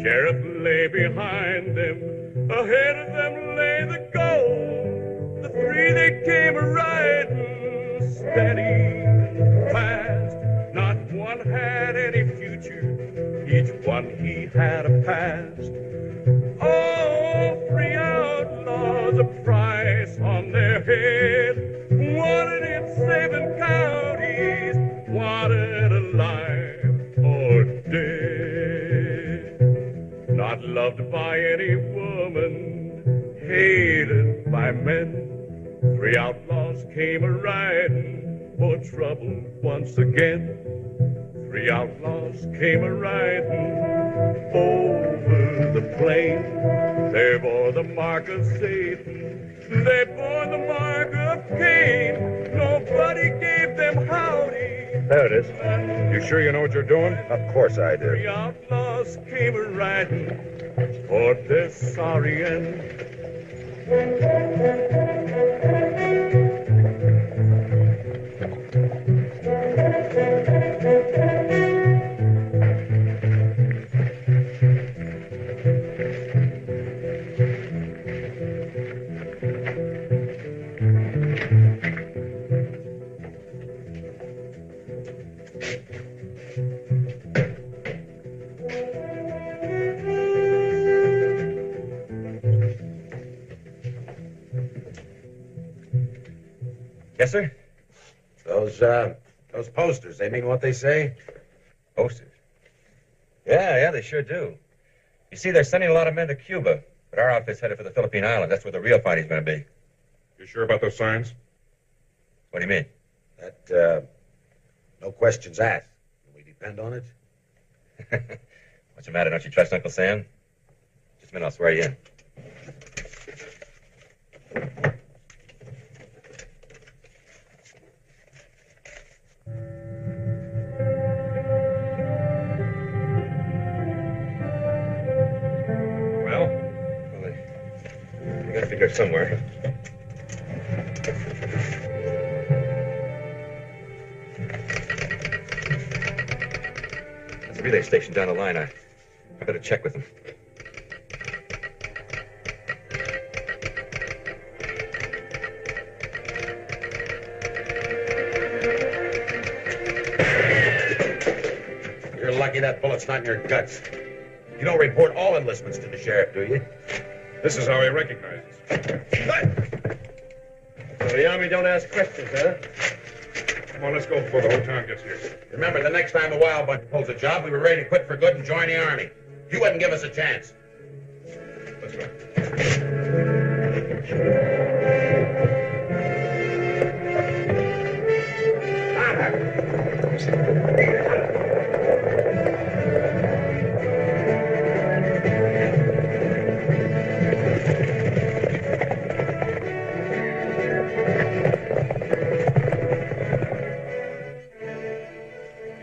sheriff lay behind them, ahead of them lay the gold. The three they came riding steady, fast. Not one had any future, each one he had a past. All three outlaws, a price on their head, wanted in 7 counties, wanted alive or dead. Not loved by any woman, hated by men. 3 outlaws came a-riding for trouble once again. 3 outlaws came a-riding over the plain. They bore the mark of Satan, they bore the mark of Cain. Nobody gave them howdy. There it is. You sure you know what you're doing? Of course I do. 3 outlaws came a-riding for their sorry end. Yes, sir? Those posters, they mean what they say? Posters? Yeah, they sure do. You see, they're sending a lot of men to Cuba, but our outfit's headed for the Philippine Islands. That's where the real fighting's going to be. You sure about those signs? What do you mean? That, no questions asked. Can we depend on it? What's the matter? Don't you trust Uncle Sam? Just a minute, I'll swear you in. I gotta figure it somewhere. There's a relay station down the line. I better check with them. You're lucky that bullet's not in your guts. You don't report all enlistments to the sheriff, do you? This is how he recognizes. So the Army don't ask questions, huh? Come on, let's go before the whole town gets here. Remember, the next time the Wild Bunch pulls a job, we were ready to quit for good and join the Army. You wouldn't give us a chance. Let's go.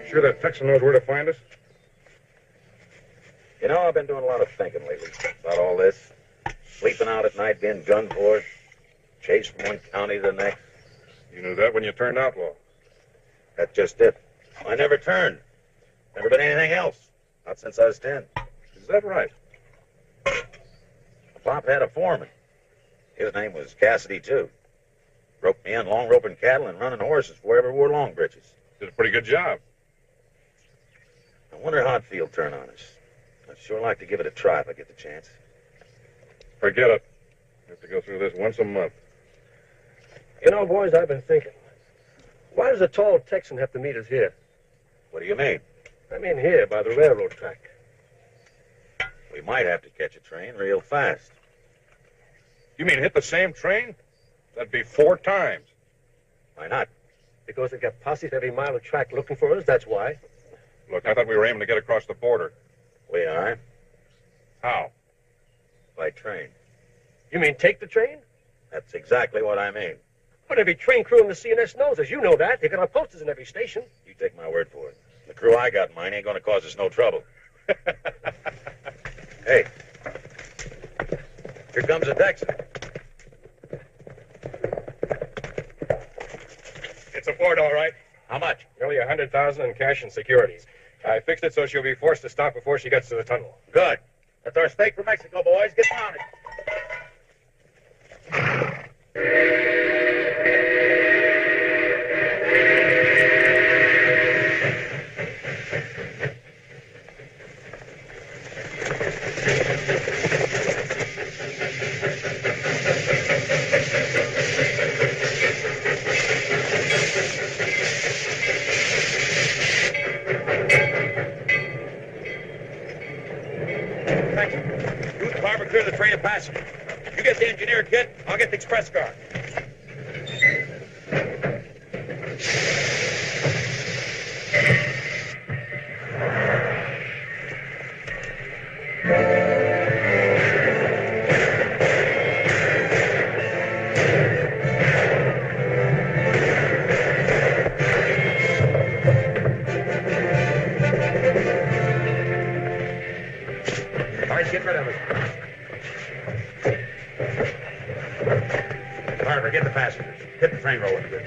Sure that Texan knows where to find us? You know, I've been doing a lot of thinking lately about all this. Sleeping out at night, being gunned for, chased from one county to the next. You knew that when you turned outlaw. That's just it. I never turned. Never been anything else. Not since I was 10. Is that right? My pop had a foreman. His name was Cassidy, too. Broke me in long roping cattle and running horses before I ever wore long breeches. Did a pretty good job. I wonder how it'd turn on us. I'd sure like to give it a try if I get the chance. Forget it. We have to go through this once a month. You know, boys, I've been thinking. Why does a tall Texan have to meet us here? What do you mean? I mean here, by the railroad track. We might have to catch a train real fast. You mean hit the same train? That'd be 4 times. Why not? Because they got posses every mile of track looking for us, that's why. Look, I thought we were aiming to get across the border. We are. How? By train. You mean take the train? That's exactly what I mean. But every train crew in the CNS knows us. You know that. They got our posters in every station. You take my word for it. The crew I got in mind ain't going to cause us no trouble. Hey. Here comes a Texan. It's aboard, all right. How much? Nearly $100,000 in cash and securities. I fixed it so she'll be forced to stop before she gets to the tunnel. Good. That's our steak from Mexico, boys. Get mounted. Thank you. You and the barber clear the train of passengers. You get the engineer kit, I'll get the express car. All right, get rid of it. Barber, get the passengers. Hit the train rolling, Rich.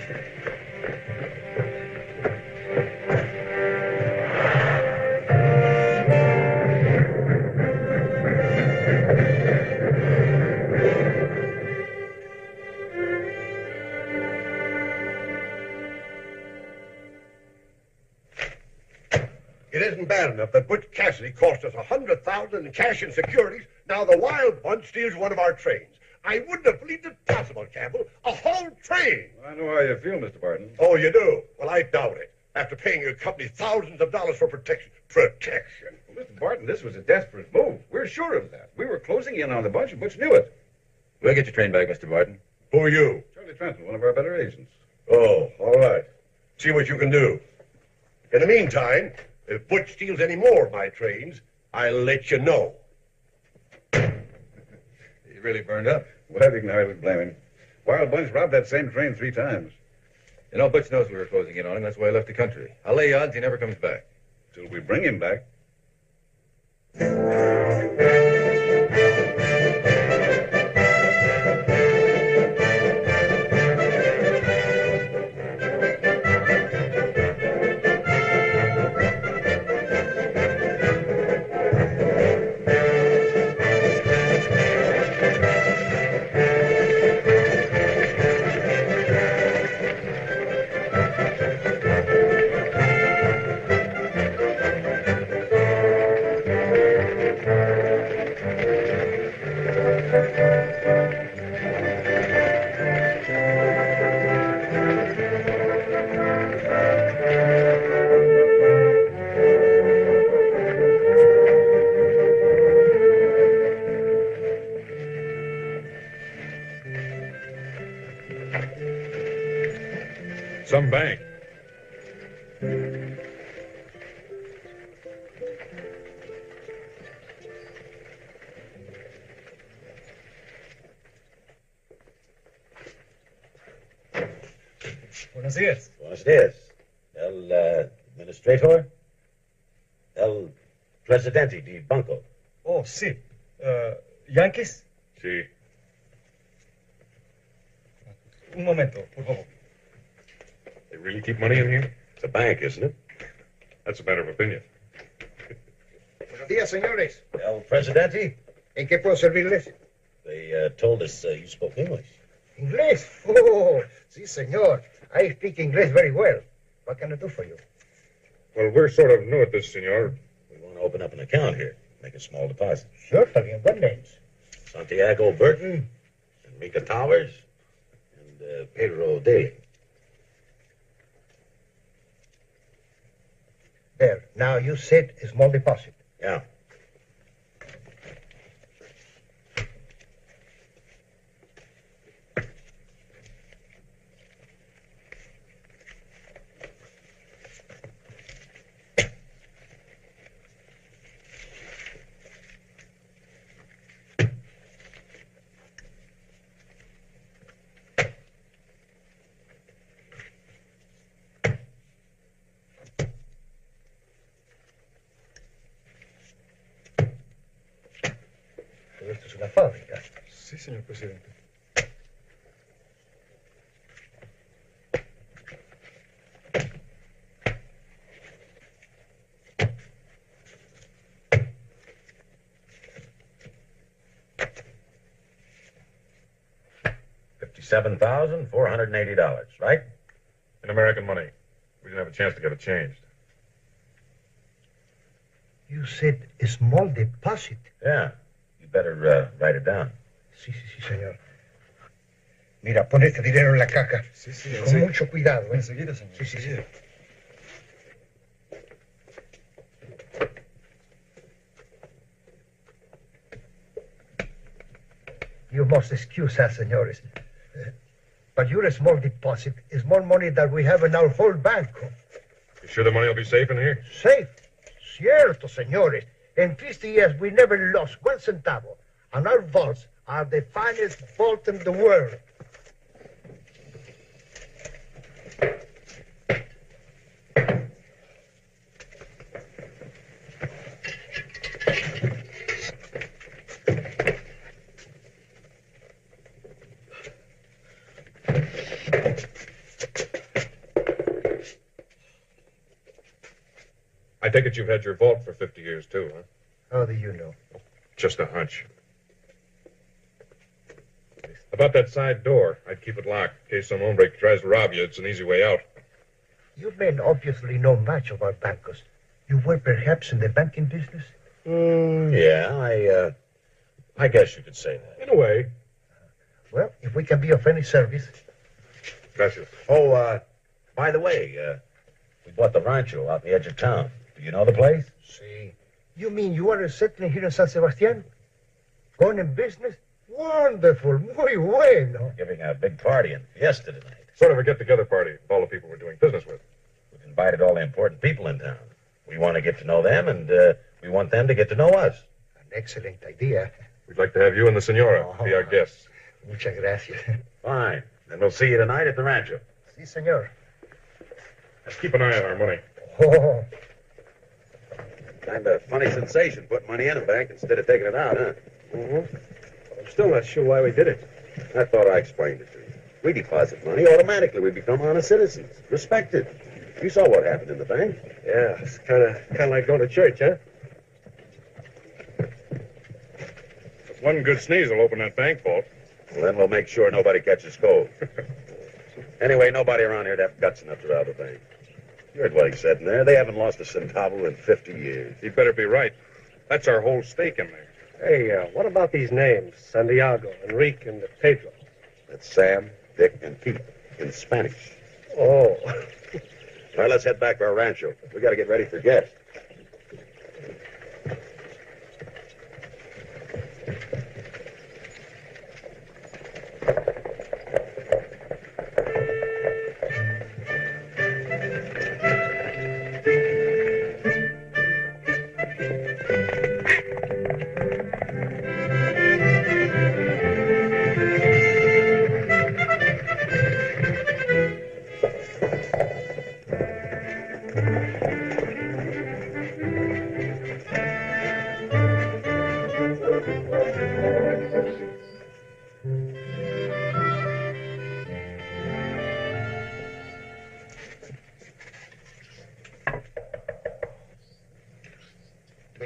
It isn't bad enough that Butch Cassidy cost us $100,000 in cash and securities. Now the wild bunch steals one of our trains. I wouldn't have believed it possible, Campbell. A whole train. I know how you feel, Mr. Barton. Oh, you do? Well, I doubt it. After paying your company thousands of dollars for protection. Protection? Well, Mr. Barton, this was a desperate move. We're sure of that. We were closing in on the bunch, and Butch knew it. We'll get your train back, Mr. Barton. Who are you? Charlie Trenton, one of our better agents. Oh, all right. See what you can do. In the meantime, if Butch steals any more of my trains, I'll let you know. He really burned up. Well, you can hardly blame him. Wild Bunch robbed that same train 3 times. You know, Butch knows we were closing in on him. That's why he left the country. I'll lay odds he never comes back. Till we bring him back. Some bank. Buenos días. Buenos dias. El administrator? El presidente de banco. Oh, sí. ¿Yankees? Sí. Un momento, por favor. They really keep money in here? It's a bank, isn't it? That's a matter of opinion. Buenos días, señores. El presidente? ¿En qué puedo servirles? They told us you spoke English. Inglés. Oh, sí, señor. I speak English very well. What can I do for you? Well, we're sort of new at this, senor. We want to open up an account here. Make a small deposit. Sure, está bien. What names? Santiago Burton, Enrica Towers, and Pedro Daly. There. Now, you said a small deposit. Yeah. Esto es una fábrica. Sí, señor presidente. $57,480, right? In American money. We didn't have a chance to get it changed. You said a small deposit. Yeah. You better write it down. Sí, señor. Mira, pon este dinero en la caja. Sí, Con mucho cuidado, ¿eh? Enseguida, señor. Sí. You must excuse us, señores. But your small deposit is more money than we have in our whole bank. You sure the money will be safe in here? Safe? Cierto, señores. In 50 years, we never lost 1 centavo. And our vaults are the finest vault in the world. I take it you've had your vault for 50 years, too, huh? How do you know? Just a hunch. About that side door, I'd keep it locked in case some hombre tries to rob you. It's an easy way out. You men obviously know much about bancos. You were perhaps in the banking business? Yeah, I guess you could say that. In a way. Well, if we can be of any service. Gracias. Oh, by the way, we bought the rancho out in the edge of town. Do you know the place? See. You mean you are settling here in San Sebastian? Going in business? Wonderful. Muy bueno. Giving a big party in Fiesta tonight. Sort of a get-together party of all the people we're doing business with. We've invited all the important people in town. We want to get to know them, and we want them to get to know us. An excellent idea. We'd like to have you and the senora be our guests. Muchas gracias. Fine. Then we'll see you tonight at the rancho. Sí, señor. Let's keep an eye on our money. Oh. Kind of funny sensation, putting money in a bank instead of taking it out, huh? Mm-hmm. I'm still not sure why we did it. I thought I explained it to you. We deposit money, automatically we become honest citizens, respected. You saw what happened in the bank. Yeah, it's kind of like going to church, huh? One good sneeze will open that bank vault. Well, then we'll make sure nobody catches cold. Anyway, nobody around here'd have guts enough to rob a bank. You heard what he said in there. They haven't lost a centavo in 50 years. He'd better be right. That's our whole stake in there. Hey, what about these names? Santiago, Enrique, and Pedro. That's Sam, Dick, and Pete in Spanish. Oh. All right, let's head back to our rancho. We got to get ready for guests.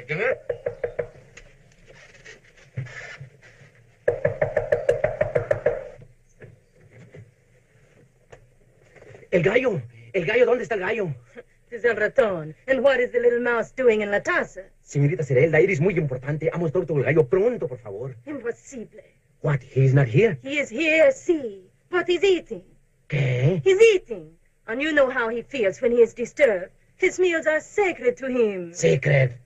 Dinner? El gallo, ¿dónde está el gallo? It is el ratón. And what is the little mouse doing in la taza? Señorita Cerelda, eres muy importante. Hemos doctor el gallo pronto, por favor. Impossible. What? He is not here? He is here, see. But he's eating. ¿Qué? He's eating. And you know how he feels when he is disturbed. His meals are sacred to him. Secret.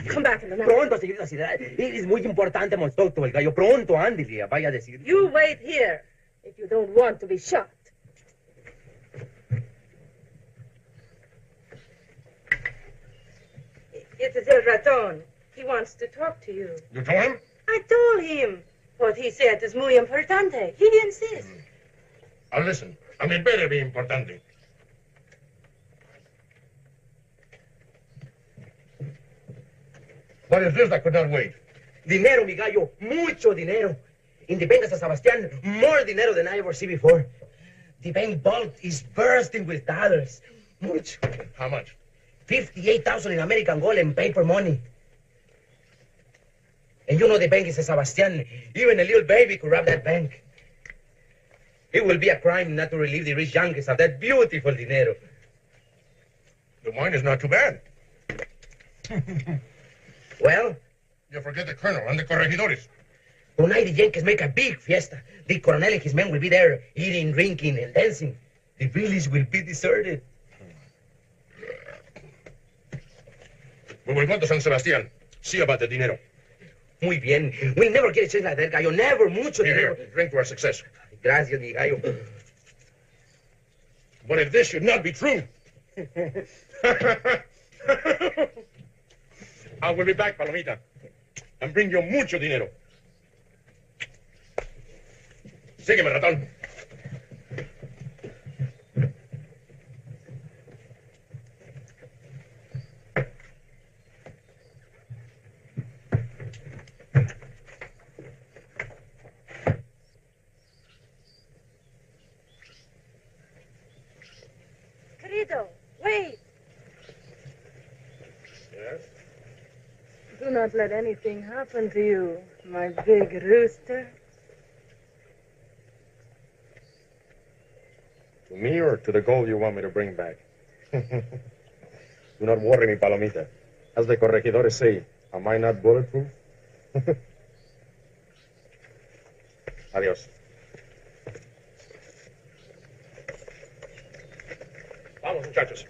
Come back in the night. Pronto, señorita Cerelda. Eres muy importante, hemos doctor el gallo. Pronto, ándale, vaya a decir. You wait here if you don't want to be shot. It is el ratón. He wants to talk to you. You told him? I told him. What he said is muy importante. He insists. I'll listen. A mí better be importante. What is this that could not wait? Dinero, mi gallo. Mucho dinero. In the bank of San Sebastian, more dinero than I ever see before. The bank vault is bursting with dollars. Much. How much? 58,000 in American gold and paper money. And you know the bank is San Sebastian. Even a little baby could rob that bank. It will be a crime not to relieve the rich Yankees of that beautiful dinero. The wine is not too bad. Well, You forget the colonel and the corregidores. tonight the Yankees make a big fiesta. The Coronel and his men will be there, eating, drinking, and dancing. The village will be deserted. We will go to San Sebastián. See about the dinero. Muy bien. We'll never get a chance like that, gallo. Never. Mucho Here, dinero. drink to our success. Gracias, mi gallo. But if this should not be true, I will be back, Palomita, and bring you mucho dinero. Sígueme, ratón. Querido, wait. Yes? Do not let anything happen to you, my big rooster. To me or to the gold you want me to bring back? Do not worry me, Palomita. As the corregidores say, am I not bulletproof? Adios. Vamos, muchachos.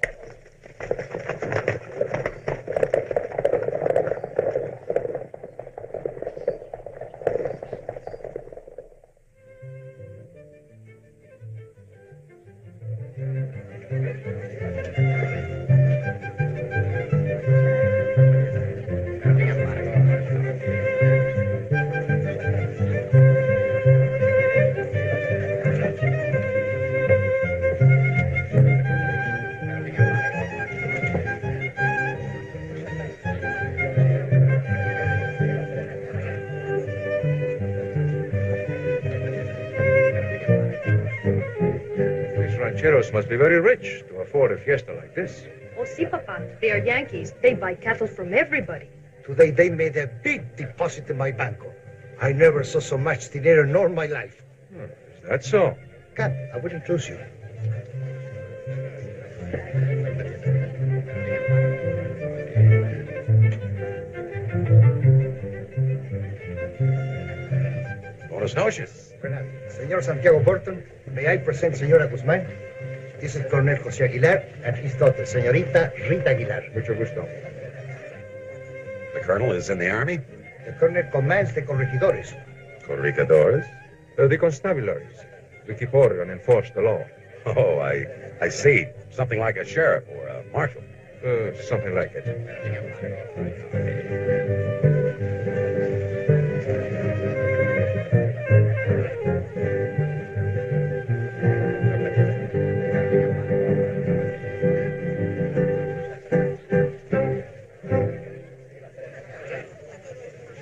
Rancheros must be very rich to afford a fiesta like this. Oh, si, Papa. They are Yankees. They buy cattle from everybody. Today they made a big deposit in my banco. I never saw so much dinero in all my life. Is that so? Come, I will introduce you. Buenas noches. Señor Santiago Burton, may I present Señora Guzmán? This is Colonel José Aguilar and his daughter, Señorita Rita Aguilar. Mucho gusto. The colonel is in the army? The colonel commands the corregidores. Corregidores? The constabularies. We keep order and enforce the law. Oh, I see. Something like a sheriff or a marshal. Something like it.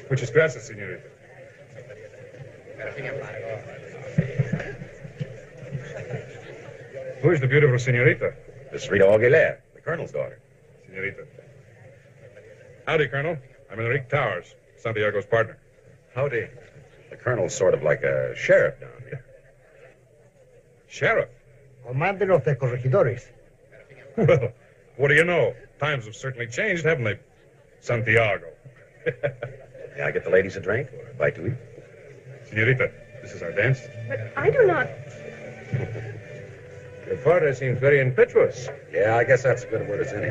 Muchas gracias, señorita. Who is the beautiful señorita? Miss Rita Aguilar, the colonel's daughter. Señorita. Howdy, Colonel. I'm Enrique Towers, Santiago's partner. Howdy. The colonel's sort of like a sheriff down here. Sheriff? Commander of the corregidores. Well, what do you know? Times have certainly changed, haven't they? Santiago. May I get the ladies a drink or a bite to eat? Señorita, this is our dance. But I do not... Your father seems very impetuous. Yeah, I guess that's as good a word as any.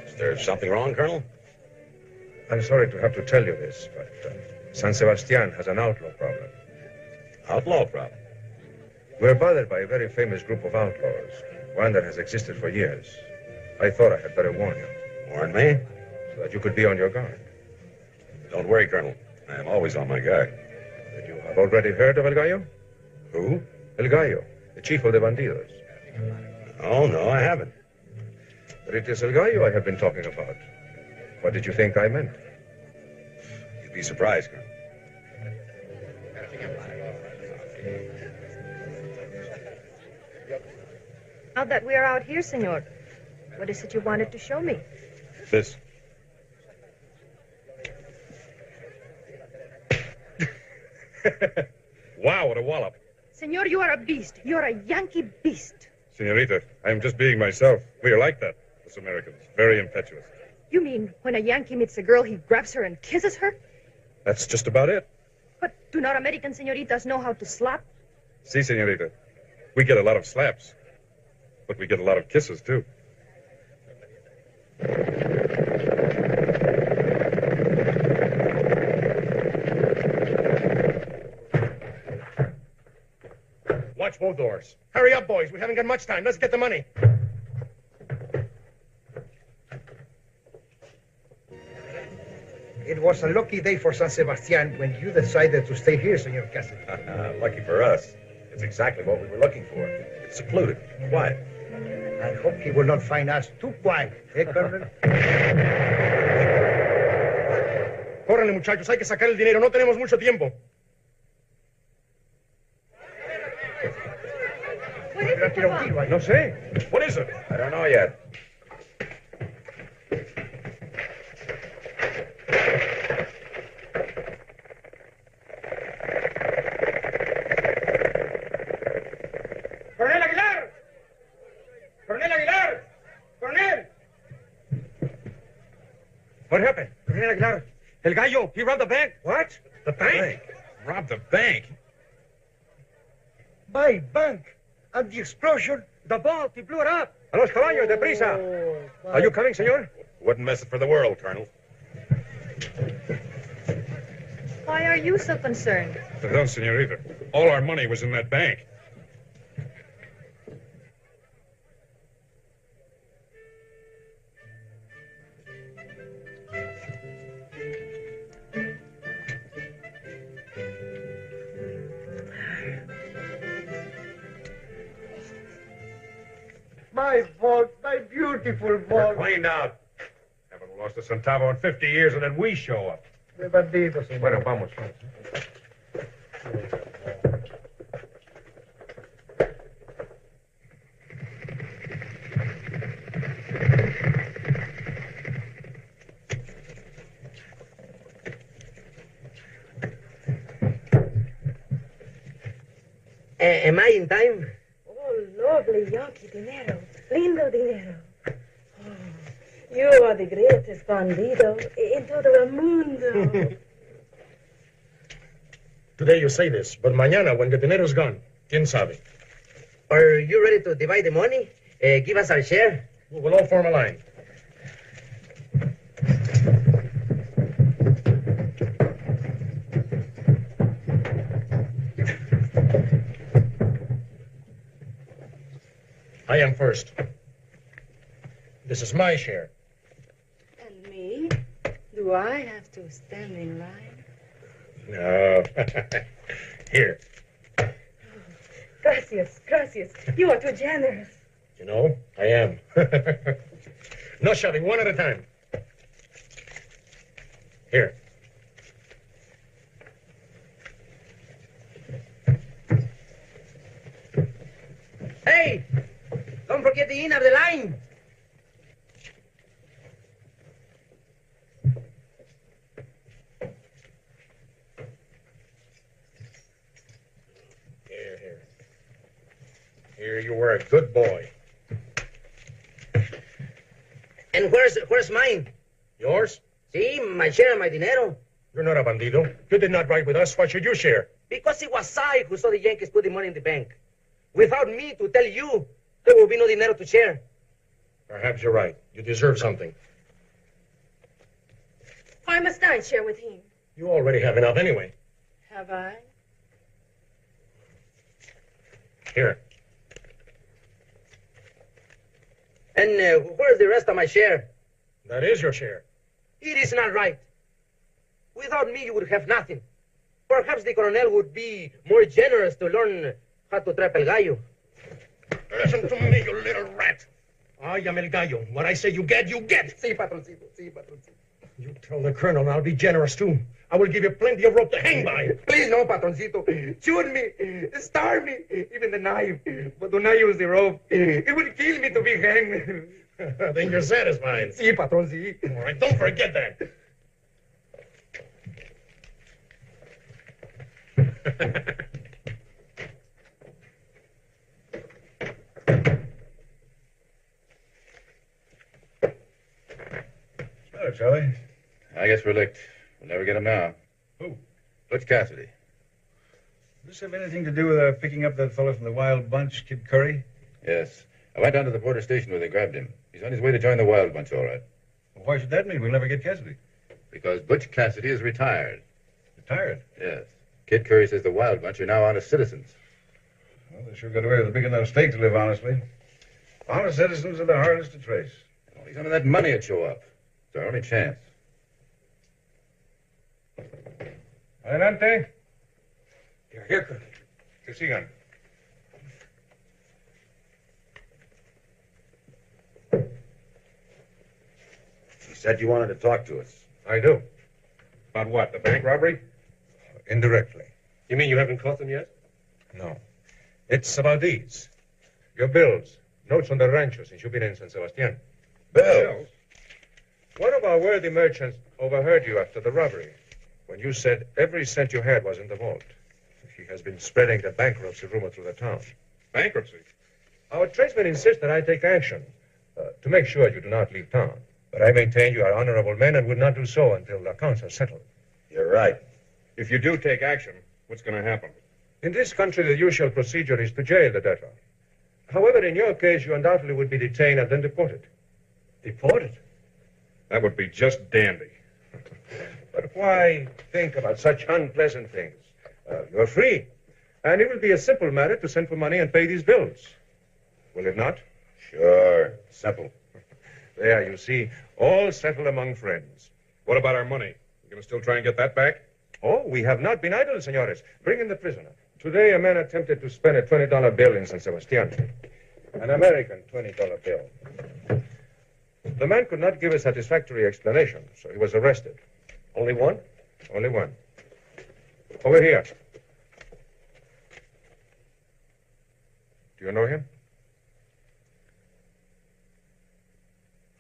Is there something wrong, Colonel? I'm sorry to have to tell you this, but San Sebastian has an outlaw problem. Outlaw problem? We're bothered by a very famous group of outlaws, one that has existed for years. I thought I had better warn you. Warn me? So that you could be on your guard. Don't worry, Colonel. I am always on my guard. But you have already heard of El Gallo? Who? El Gallo, the chief of the bandidos. Oh, no, I haven't. But it is El Gallo I have been talking about. What did you think I meant? You'd be surprised, Colonel. Now that we are out here, senor, what is it you wanted to show me? This. Wow, what a wallop. Senor, you are a beast. You are a Yankee beast. Senorita, I'm just being myself. We are like that, us Americans. Very impetuous. You mean when a Yankee meets a girl, he grabs her and kisses her? That's just about it. But do not American senoritas know how to slap? See, senorita, we get a lot of slaps, but we get a lot of kisses, too. Watch both doors. Hurry up, boys. We haven't got much time. Let's get the money. It was a lucky day for San Sebastian when you decided to stay here, Senor Cassidy. Lucky for us. It's exactly what we were looking for. It's secluded, quiet. I hope he will not find us too quiet, eh, Colonel? Córrenle, muchachos. Hay que sacar el dinero. No tenemos mucho tiempo. No sé. What is it? I don't know yet. ¡Coronel Aguilar! ¡Coronel Aguilar! ¡Coronel! What happened? Coronel Aguilar. El gallo. He robbed the bank. What? The bank? Robbed the bank? My bank. And the explosion. The vault. He blew it up. A los caballos, deprisa. Are you coming, senor? Wouldn't miss it for the world, Colonel. Why are you so concerned? Perdón, senorita. All our money was in that bank. My vault, my beautiful vault. Cleaned out. Haven't lost a centavo in 50 years, and then we show up. De bandidos, señor. Bueno, vamos. Am I in time? Oh, lovely Yankee dinero. Lindo dinero. Oh, you are the greatest bandido in todo el mundo. Today you say this, but mañana, when the dinero's gone, ¿quién sabe? Are you ready to divide the money? Give us our share. We'll all form a line. I am first. This is my share. And me? Do I have to stand in line? No. Here. Gracias, gracias. You are too generous. You know, I am. No shoving, one at a time. Here. Hey! Don't forget the end of the line. Here, you were a good boy. And where's mine? Yours? See, my share of my dinero. You're not a bandido. You did not ride with us. Why should you share? Because it was I who saw the Yankees put the money in the bank. Without me to tell you, there will be no dinero to share. Perhaps you're right. You deserve something. Why must I share with him? You already have enough anyway. Have I? Here. And where's the rest of my share? That is your share. It is not right. Without me, you would have nothing. Perhaps the colonel would be more generous to learn how to trap el gallo. Listen to me, you little rat. I am el gallo. What I say you get, you get. Sí, patroncito. Sí, patroncito. You tell the colonel and I'll be generous too. I will give you plenty of rope to hang by. Please, no, patroncito. Shoot me, starve me, even the knife. But do not use the rope. It would kill me to be hanged. Then you're satisfied. Sí, patrón, sí. All right, don't forget that. Hello, Charlie. I guess we're licked. We'll never get him now. Who? Butch Cassidy. Does this have anything to do with picking up that fellow from the Wild Bunch, Kid Curry? Yes. I went down to the border station where they grabbed him. He's on his way to join the Wild Bunch, all right. Well, why should that mean we'll never get Cassidy? Because Butch Cassidy is retired. Retired? Yes. Kid Curry says the Wild Bunch are now honest citizens. Well, they sure got away with a big enough stake to live honestly. Honest citizens are the hardest to trace. Only some of that money would show up. It's our only chance. Adelante. Here, Colonel. Que sigan. You said you wanted to talk to us. I do. About what, the bank robbery? Indirectly. You mean you haven't caught them yet? No. It's about these. Your bills. Notes on the rancho since you've been in San Sebastian. Bills? One of our worthy merchants overheard you after the robbery when you said every cent you had was in the vault. He has been spreading the bankruptcy rumor through the town. Bankruptcy? Our tradesmen insist that I take action to make sure you do not leave town. But I maintain you are honorable men and would not do so until the accounts are settled. You're right. If you do take action, what's going to happen? In this country, the usual procedure is to jail the debtor. However, in your case, you undoubtedly would be detained and then deported. Deported? That would be just dandy. But why think about such unpleasant things? You're free, and it will be a simple matter to send for money and pay these bills. Will it not? Sure. Simple. There, you see, all settled among friends. What about our money? You going to still try and get that back? Oh, we have not been idle, senores. Bring in the prisoner. Today, a man attempted to spend a $20 bill in San Sebastian. An American $20 bill. The man could not give a satisfactory explanation, so he was arrested. Only one? Only one. Over here. Do you know him?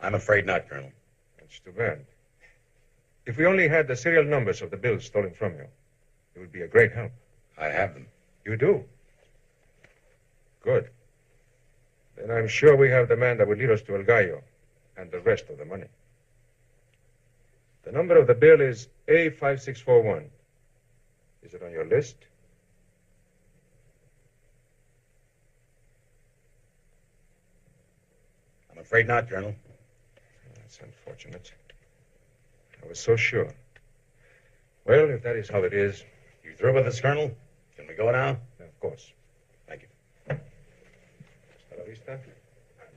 I'm afraid not, Colonel. That's too bad. If we only had the serial numbers of the bills stolen from you, it would be a great help. I have them. You do? Good. Then I'm sure we have the man that will lead us to El Gallo and the rest of the money. The number of the bill is A5641. Is it on your list? I'm afraid not, Colonel. That's unfortunate. I was so sure. Well, if that is how it is... You through with us, Colonel? Can we go now? Of course. Thank you. Hasta la vista.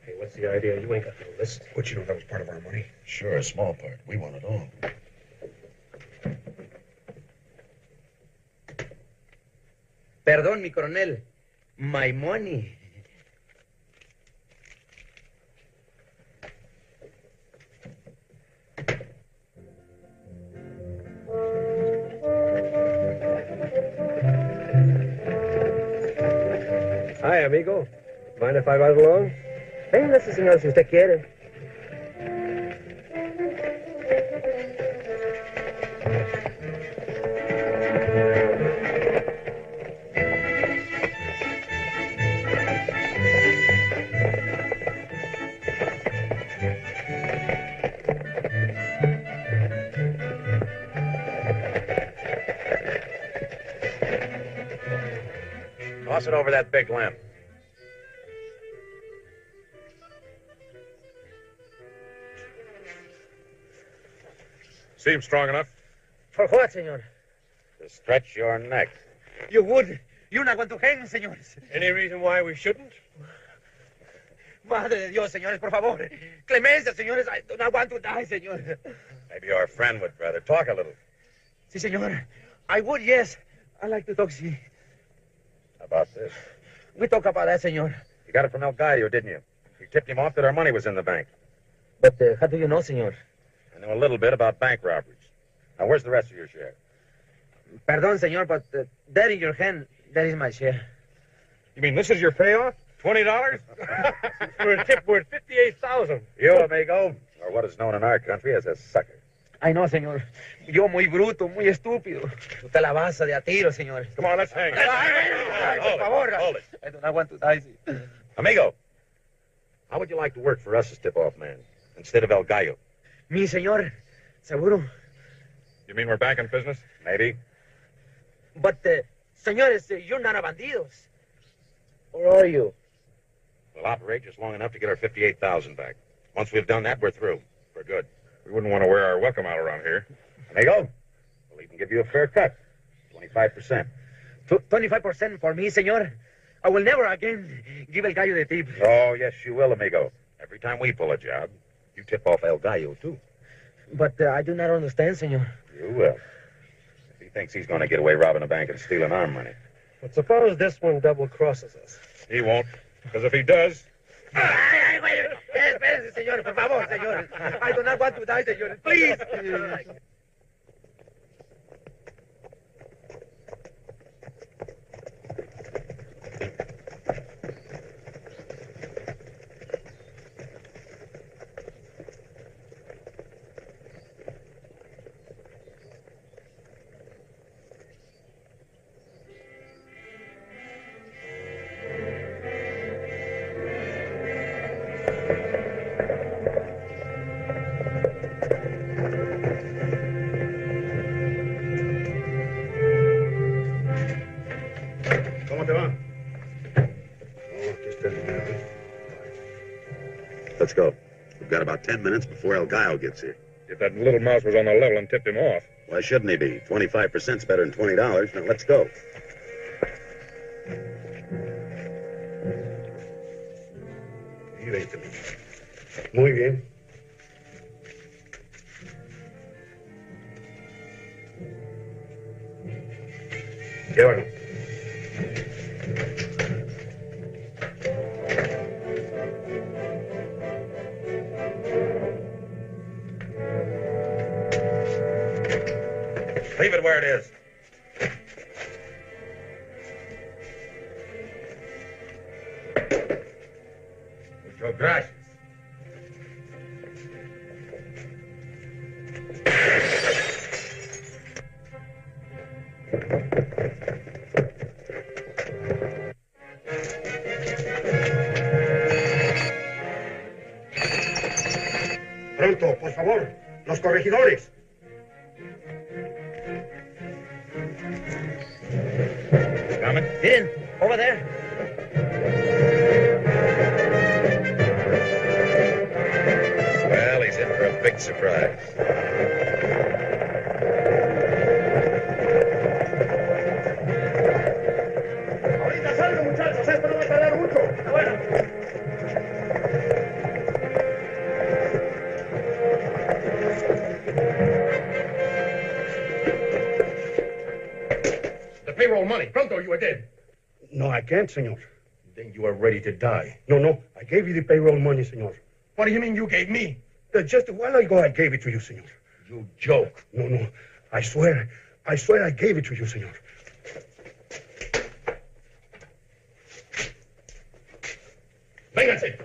Hey, what's the idea? You ain't got no list. But you know that was part of our money. Sure, a small part. We want it all. Perdón, mi coronel. My money. Hi, amigo. Mind if I ride along? Véngase, señor, si usted quiere. Toss it over that big limb. Seems strong enough. For what, señor? To stretch your neck. You would. You're not going to hang, señores. Any reason why we shouldn't? Madre de Dios, señores, por favor. Clemencia, señores. I do not want to die, señor. Maybe our friend would rather talk a little. Sí, señor. I would, yes. I like to talk, sí. How about this? We talk about that, señor. You got it from El Gallo, didn't you? You tipped him off that our money was in the bank. But how do you know, señor? I know a little bit about bank robberies. Now, where's the rest of your share? Perdón, señor, but that in your hand, that is my share. You mean this is your payoff? $20? For a tip worth $58,000. You, amigo, are what is known in our country as a sucker. Ay, no, señor. Yo muy bruto, muy estúpido. Usted la basa de a tiro, señor. Come on, let's hang. Ay, por favor. Hold it. I do not want to die. Amigo, how would you like to work for us as tip-off man instead of El Gallo? Mi señor, seguro. You mean we're back in business? Maybe. But, señores, you're not a bandidos. Or are you? We'll operate just long enough to get our 58,000 back. Once we've done that, we're through. For good. We wouldn't want to wear our welcome out around here. Amigo, we'll even give you a fair cut. 25%. 25% for me, señor. I will never again give El Gallo the tip. Oh, yes, you will, amigo. Every time we pull a job, you tip off El Gallo, too. But I do not understand, señor. You will. If he thinks he's going to get away robbing a bank and stealing our money. But suppose this one double-crosses us. He won't, because if he does... Ay, wait. Espérese, señor, por favor, señor. I do not want to die, señor. Please. ¿Cómo te va? Let's go. We've got about 10 minutes before El Gallo gets here. If that little mouse was on the level and tipped him off. Why shouldn't he be? 25%'s better than $20. Now, let's go. Y 20 mil. Muy bien. Llévalo. Leave it where it is. Muchas gracias. Pronto, por favor. Los corregidores. Coming? Miren, over there. Well, he's in for a big surprise. Ahorita salgo, muchachos. Esto no va a tardar mucho. Bueno. The payroll money. Pronto, you are dead. No, I can't, senor. Then you are ready to die. No. I gave you the payroll money, senor. What do you mean you gave me? Just a while ago, I gave it to you, senor. You joke. No. I swear I gave it to you, senor. Vénganse.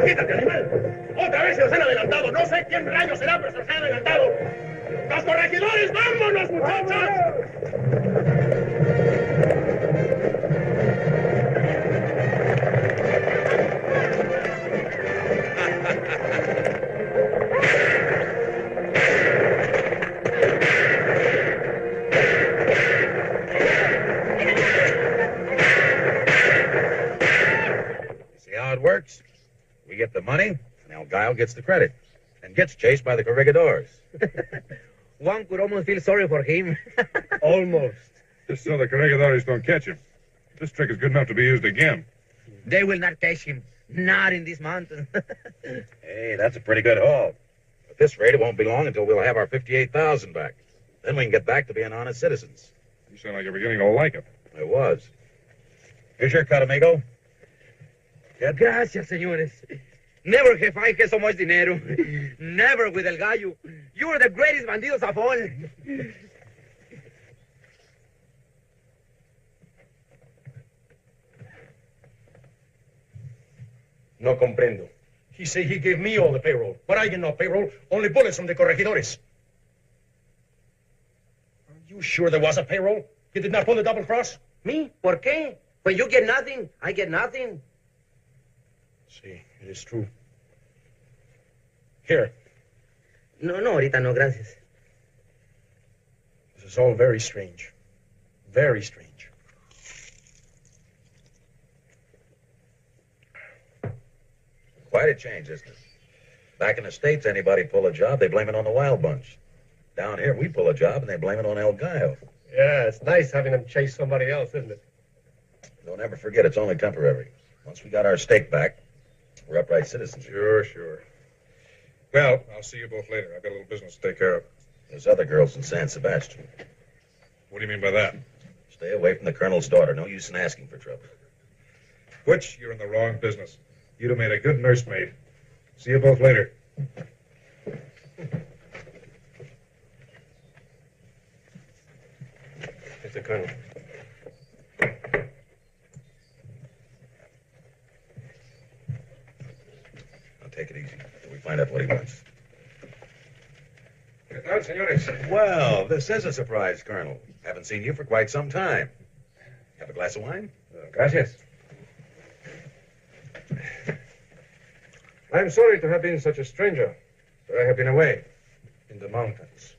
Quítate, animal. Otra vez se os han adelantado. No sé quién rayos será, pero se os han adelantado. ¡Los corregidores, vámonos, muchachos! See how it works? We get the money, and El Gallo gets the credit, and gets chased by the corregidores. One could almost feel sorry for him. Almost. Just so the corregidores don't catch him. This trick is good enough to be used again. They will not catch him. Not in this mountain. Hey, that's a pretty good haul. At this rate, it won't be long until we'll have our 58,000 back. Then we can get back to being honest citizens. You sound like you're beginning to like it. It was. Here's your cut, amigo. Gracias, señores. Never have I had so much dinero. Never with El Gallo. You You're the greatest bandidos of all. No comprendo. He say he gave me all the payroll, but I get no payroll, only bullets from the corregidores. Are you sure there was a payroll? You did not pull the double cross? Me? ¿Por qué? When you get nothing, I get nothing. See, it is true. Here. No, ahorita no, gracias. This is all very strange. Very strange. Quite a change, isn't it? Back in the States, anybody pull a job, they blame it on the Wild Bunch. Down here, we pull a job and they blame it on El Gallo. Yeah, it's nice having them chase somebody else, isn't it? Don't ever forget, it's only temporary. Once we got our stake back, we're upright citizens. Sure. Well, I'll see you both later. I've got a little business to take care of. There's other girls in San Sebastian. What do you mean by that? Stay away from the colonel's daughter. No use in asking for trouble. Butch, you're in the wrong business. You'd have made a good nursemaid. See you both later. It's the colonel. Now take it easy till we find out what he wants. ¿Qué tal, señores? Well, this is a surprise, Colonel. Haven't seen you for quite some time. Have a glass of wine? Gracias. I'm sorry to have been such a stranger, but I have been away in the mountains.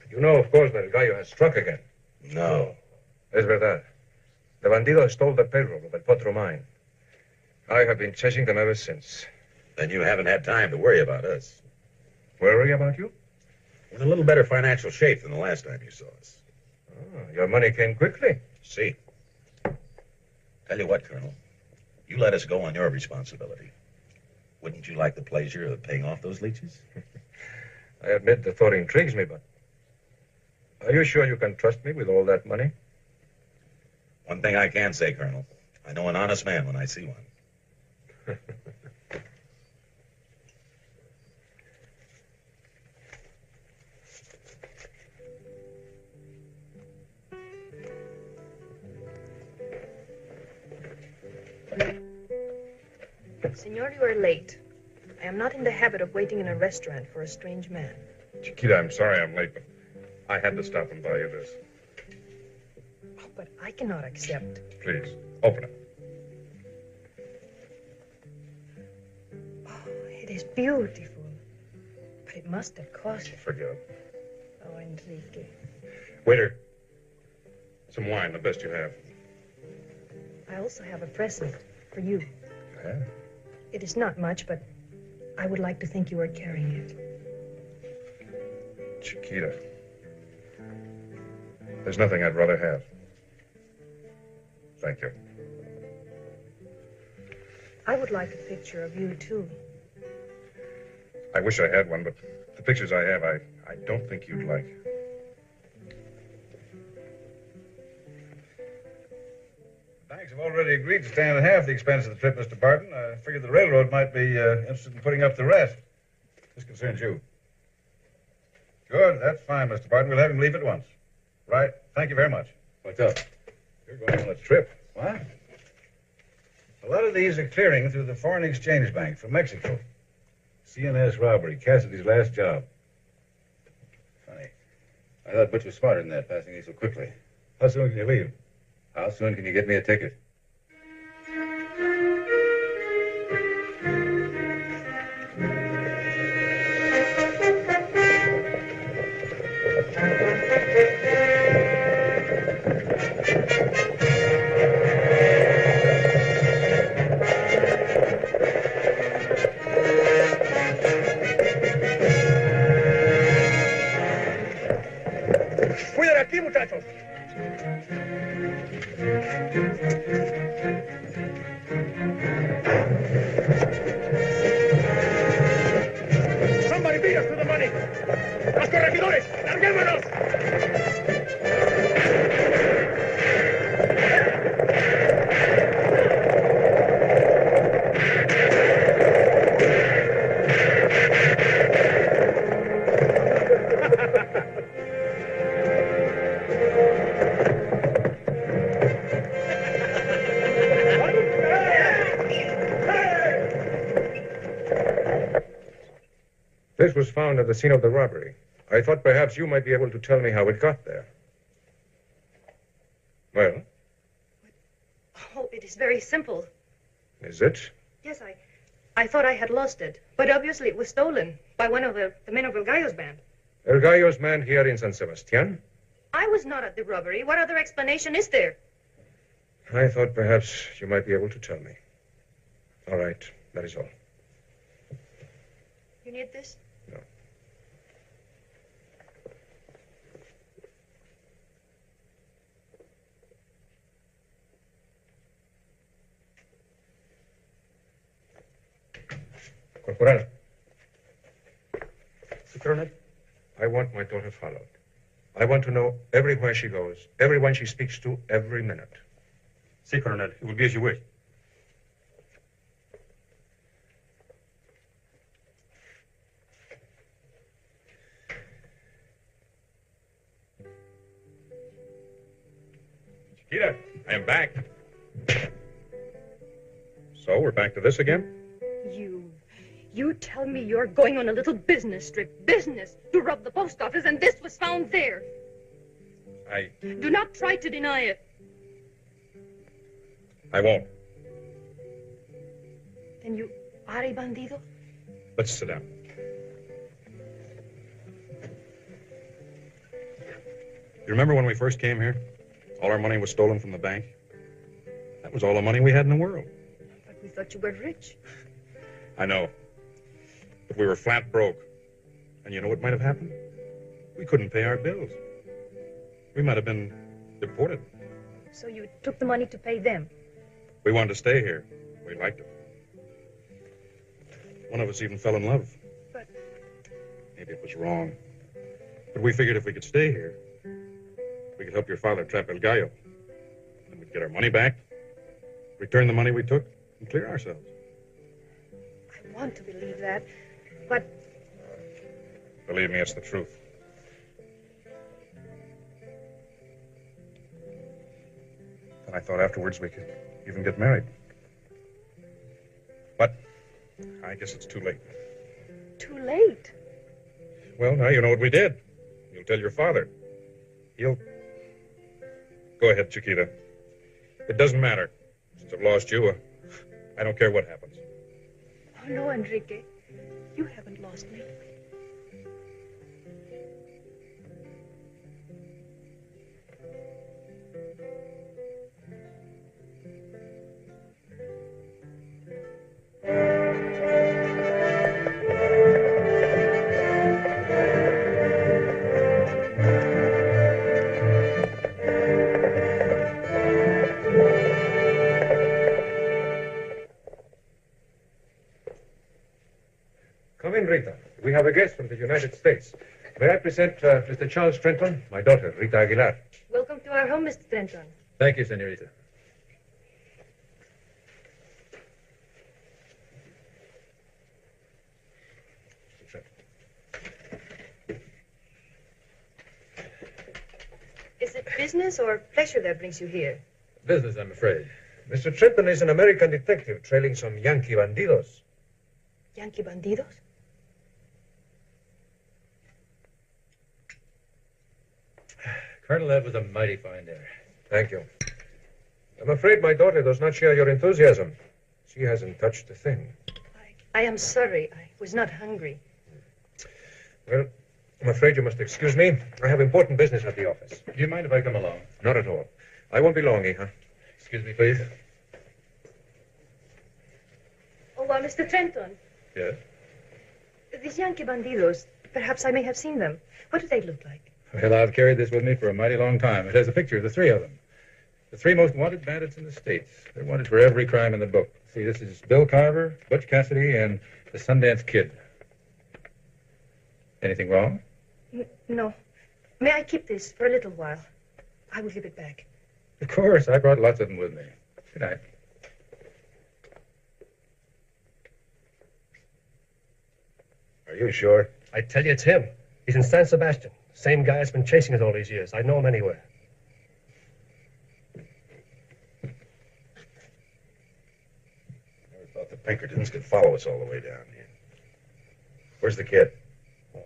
You know, of course, that El Gallo has struck again. No. Es verdad. The bandido stole the payroll of El Potro mine. I have been chasing them ever since. Then you haven't had time to worry about us. Worry about you? We're in a little better financial shape than the last time you saw us. Oh, your money came quickly. See. Tell you what, Colonel. You let us go on your responsibility. Wouldn't you like the pleasure of paying off those leeches? I admit the thought intrigues me, but are you sure you can trust me with all that money? One thing I can say, Colonel. I know an honest man when I see one. Senor, you are late. I am not in the habit of waiting in a restaurant for a strange man. Chiquita, I'm sorry I'm late, but I had to stop and buy you this. Oh, but I cannot accept. Please, open it. Oh, it is beautiful. But it must have cost. Forget it. Oh, Enrique. Waiter, some wine, the best you have. I also have a present for you. Yeah? It is not much, but I would like to think you are carrying it. Chiquita. There's nothing I'd rather have. Thank you. I would like a picture of you, too. I wish I had one, but the pictures I have, I don't think you'd like. The banks have already agreed to stand half the expense of the trip, Mr. Barton. I figured the railroad might be interested in putting up the rest. This concerns you. Good, that's fine, Mr. Barton. We'll have him leave at once. Right. Thank you very much. What's up? You're going on a trip. What? A lot of these are clearing through the Foreign Exchange Bank from Mexico. CNS robbery, Cassidy's last job. Funny. I thought Butch was smarter than that, passing these so quickly. How soon can you leave? How soon can you get me a ticket? ¡Cuiden aquí, muchachos! Somebody beat us to the money. ¡Los corregidores! ¡Larguémonos! This was found at the scene of the robbery. I thought perhaps you might be able to tell me how it got there. Well? Oh, it is very simple. Is it? Yes, I thought I had lost it, but obviously it was stolen by one of the men of El Gallo's band. El Gallo's man here in San Sebastian? I was not at the robbery. What other explanation is there? I thought perhaps you might be able to tell me. All right, that is all. You need this? No. Corporal. Colonel? I want my daughter followed. I want to know everywhere she goes, everyone she speaks to, every minute. Si, Colonel. It will be as you wish. Chiquita, I am back. So we're back to this again? You tell me you're going on a little business trip. Business to rob the post office, and this was found there. Do not try to deny it. I won't. Then you are a bandido? Let's sit down. You remember when we first came here? All our money was stolen from the bank. That was all the money we had in the world. But we thought you were rich. I know. But we were flat broke. And you know what might have happened? We couldn't pay our bills. We might have been deported. So you took the money to pay them? We wanted to stay here. We liked it. One of us even fell in love. But... Maybe it was wrong. But we figured if we could stay here, we could help your father trap El Gallo. And we'd get our money back, return the money we took, and clear ourselves. I want to believe that, but... Believe me, it's the truth. And I thought afterwards we could even get married. But I guess it's too late. Too late? Well, now you know what we did. You'll tell your father. He'll... Go ahead, Chiquita. It doesn't matter. Since I've lost you, I don't care what happens. Oh, no, Enrique. You haven't lost me. Come in, Rita. We have a guest from the United States. May I present Mr. Charles Trenton, my daughter, Rita Aguilar. Welcome to our home, Mr. Trenton. Thank you, senorita. Is it business or pleasure that brings you here? Business, I'm afraid. Mr. Trenton is an American detective trailing some Yankee bandidos. Yankee bandidos? Colonel, that was a mighty fine dinner. Thank you. I'm afraid my daughter does not share your enthusiasm. She hasn't touched a thing. I am sorry. I was not hungry. Well, I'm afraid you must excuse me. I have important business at the office. Do you mind if I come along? Not at all. I won't be long, Hija. Excuse me, please. Oh, well, Mr. Trenton. Yes? These Yankee bandidos, perhaps I may have seen them. What do they look like? Well, I've carried this with me for a mighty long time. It has a picture of the three of them. The three most wanted bandits in the States. They're wanted for every crime in the book. See, this is Bill Carver, Butch Cassidy, and the Sundance Kid. Anything wrong? No. May I keep this for a little while? I will give it back. Of course. I brought lots of them with me. Good night. Are you sure? I tell you, it's him. He's in San Sebastian. Same guy that's been chasing us all these years. I know him anywhere. Never thought the Pinkertons could follow us all the way down here. Where's the kid?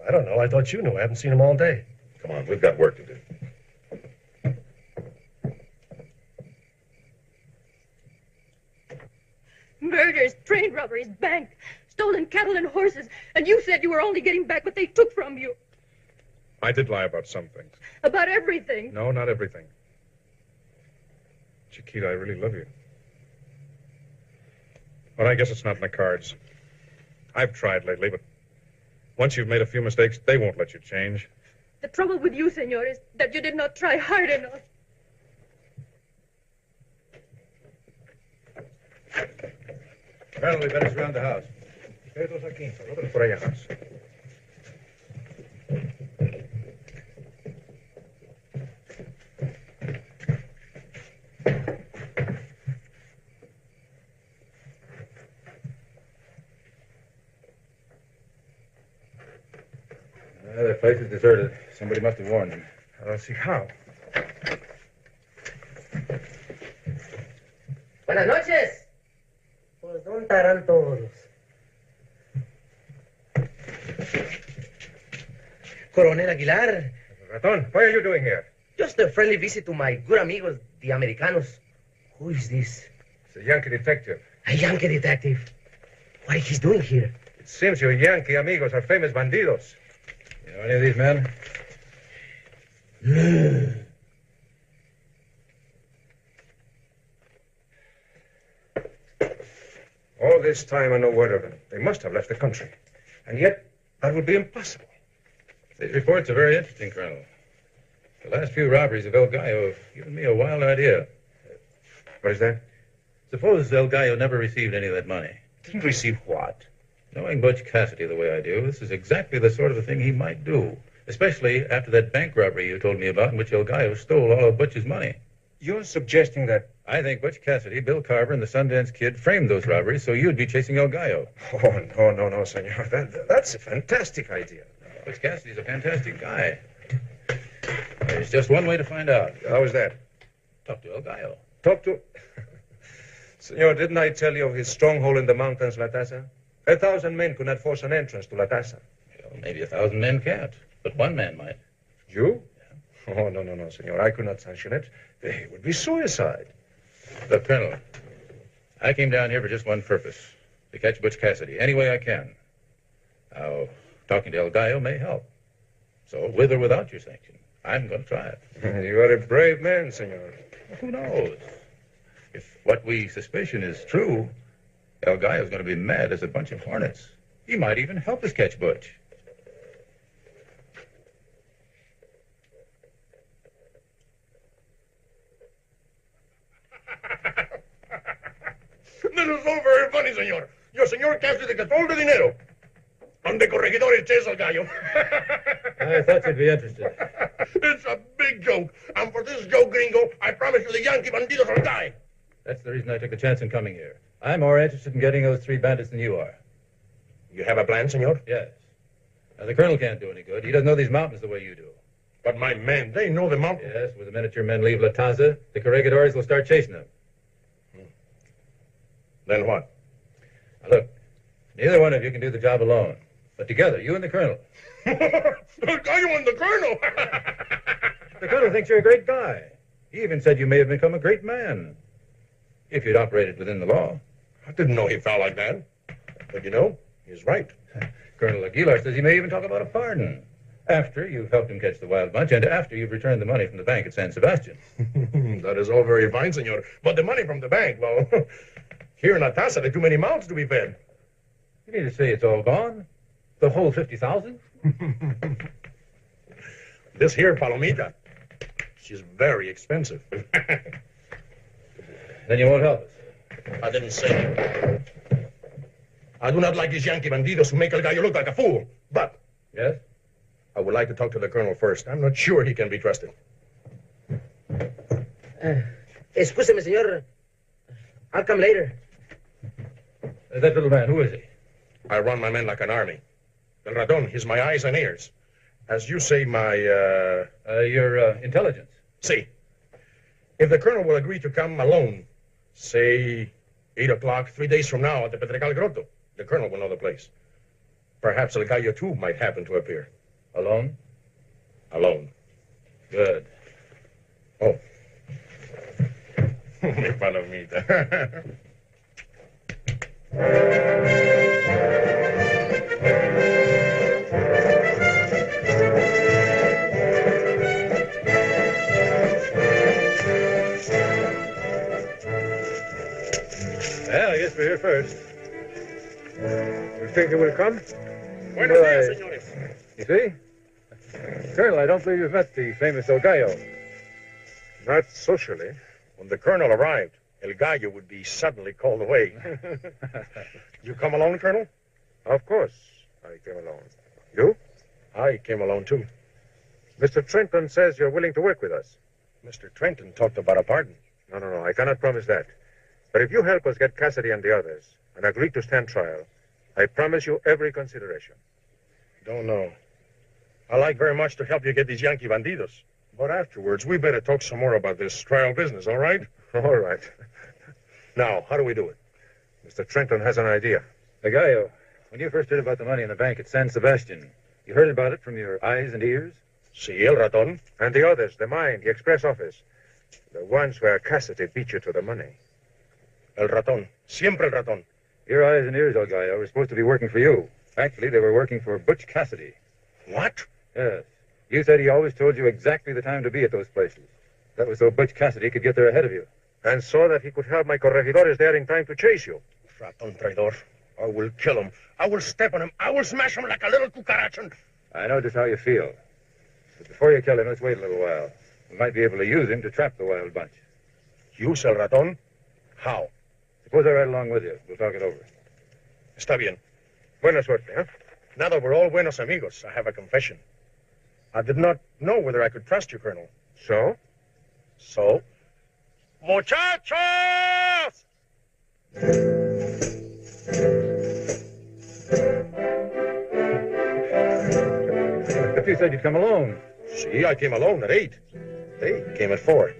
I don't know. I thought you knew. I haven't seen him all day. Come on, we've got work to do. Murders, train robberies, bank, stolen cattle and horses. And you said you were only getting back what they took from you. I did lie about some things. About everything. No, not everything. Chiquita, I really love you. But I guess it's not in the cards. I've tried lately, but once you've made a few mistakes, they won't let you change. The trouble with you, senor, is that you did not try hard enough. Colonel, we better surround the house. Ustedes aquí, nosotros por allá. The place is deserted. Somebody must have warned them. I don't see how. Buenas noches. Pues, ¿dónde estarán todos? Coronel Aguilar. Raton, what are you doing here? Just a friendly visit to my good amigos, the Americanos. Who is this? It's a Yankee detective. A Yankee detective. What is he doing here? It seems your Yankee amigos are famous bandidos. You know any of these men? All this time and no word of them. They must have left the country. And yet, that would be impossible. These reports are very interesting, Colonel. The last few robberies of El Gallo have given me a wild idea. What is that? Suppose El Gallo never received any of that money. Didn't receive what? Knowing Butch Cassidy the way I do, this is exactly the sort of a thing he might do. Especially after that bank robbery you told me about in which El Gallo stole all of Butch's money. You're suggesting that... I think Butch Cassidy, Bill Carver, and the Sundance Kid framed those robberies so you'd be chasing El Gallo. Oh, no, senor. That's a fantastic idea. Butch Cassidy's a fantastic guy. There's just one way to find out. How is that? Talk to El Gallo. Talk to... Senor, didn't I tell you of his stronghold in the mountains, La Tasa? 1,000 men could not force an entrance to La Tasa. Well, maybe 1,000 men can't, but one man might. You? Yeah. Oh, no, senor. I could not sanction it. It would be suicide. Look, Colonel, I came down here for just one purpose, to catch Butch Cassidy any way I can. Now, talking to El Gallo may help. So, with or without your sanction, I'm going to try it. You are a brave man, senor. Who knows? If what we suspicion is true, El Gallo's going to be mad as a bunch of hornets. He might even help us catch Butch. This is all very funny, senor. Your senor Cassidy gets all the dinero. And the corregidor is TRÉS al Gallo. I thought you'd be interested. It's a big joke. And for this joke, gringo, I promise you the Yankee bandidos will die. That's the reason I took a chance in coming here. I'm more interested in getting those 3 bandits than you are. You have a plan, senor? Yes. Now, the colonel can't do any good. He doesn't know these mountains the way you do. But my men, they know the mountains. Yes, with the minute your men leave La Taza, the corregidores will start chasing them. Then what? Now, look, neither one of you can do the job alone. But together, you and the colonel. El Gallo and the colonel. The colonel thinks you're a great guy. He even said you may have become a great man. If you'd operated within the law. I didn't know he felt like that. But you know, he's right. Colonel Aguilar says he may even talk about a pardon. After you've helped him catch the wild bunch and after you've returned the money from the bank at San Sebastian. That is all very fine, senor. But the money from the bank, well, here in La Tasa, there are too many mouths to be fed. You mean to say it's all gone? The whole 50,000? This here Palomita, she's very expensive. Then you won't help us. I didn't say it. I do not like these Yankee bandidos who make El Gallo look like a fool. But... Yes? I would like to talk to the colonel first. I'm not sure he can be trusted. Excuse me, senor. I'll come later. That little man, who is he? I run my men like an army. El Raton, he's my eyes and ears. As you say, your intelligence. See, if the colonel will agree to come alone, say 8 o'clock, 3 days from now at the Pedregal Grotto, the colonel will know the place. Perhaps El Gallo, too, might happen to appear. Alone? Alone. Good. Oh. Me palomita. Well, I guess we're here first. You think he will come? Buenos dias, señores. You see? Colonel, I don't believe you've met the famous El Gallo. Not socially. When the colonel arrived, El Gallo would be suddenly called away. You come alone, Colonel? Of course, I came alone. You? I came alone, too. Mr. Trenton says you're willing to work with us. Mr. Trenton talked about a pardon. No, I cannot promise that. But if you help us get Cassidy and the others and agree to stand trial, I promise you every consideration. Don't know. I like very much to help you get these Yankee bandidos. But afterwards, we better talk some more about this trial business, all right? All right. Now, how do we do it? Mr. Trenton has an idea. El Gallo, when you first heard about the money in the bank at San Sebastian, you heard about it from your eyes and ears? Sí, el ratón. And the others, the mine, the express office. The ones where Cassidy beat you to the money. El ratón. Siempre el ratón. Your eyes and ears, El Gallo, were supposed to be working for you. Actually, they were working for Butch Cassidy. What? Yes. You said he always told you exactly the time to be at those places. That was so Butch Cassidy could get there ahead of you. And so that he could have my corregidores there in time to chase you. Ratón traidor. I will kill him. I will step on him. I will smash him like a little cucaracha. I know just how you feel. But before you kill him, let's wait a little while. We might be able to use him to trap the wild bunch. Use el ratón? How? Suppose I ride along with you. We'll talk it over. Está bien. Buena suerte, huh? Now that we're all buenos amigos, I have a confession. I did not know whether I could trust you, Colonel. So? So? Muchachos! But you said you'd come alone. See, I came alone at 8. They came at 4.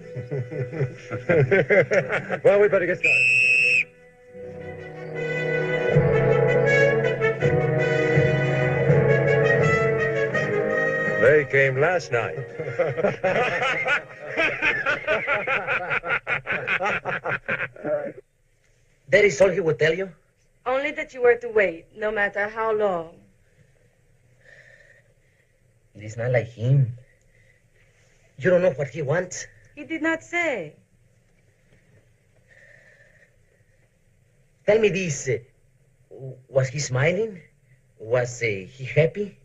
Well, we better get started. They came last night. That is all he would tell you? Only that you were to wait, no matter how long. It is not like him. You don't know what he wants. He did not say. Tell me this. Was he smiling? Was he happy?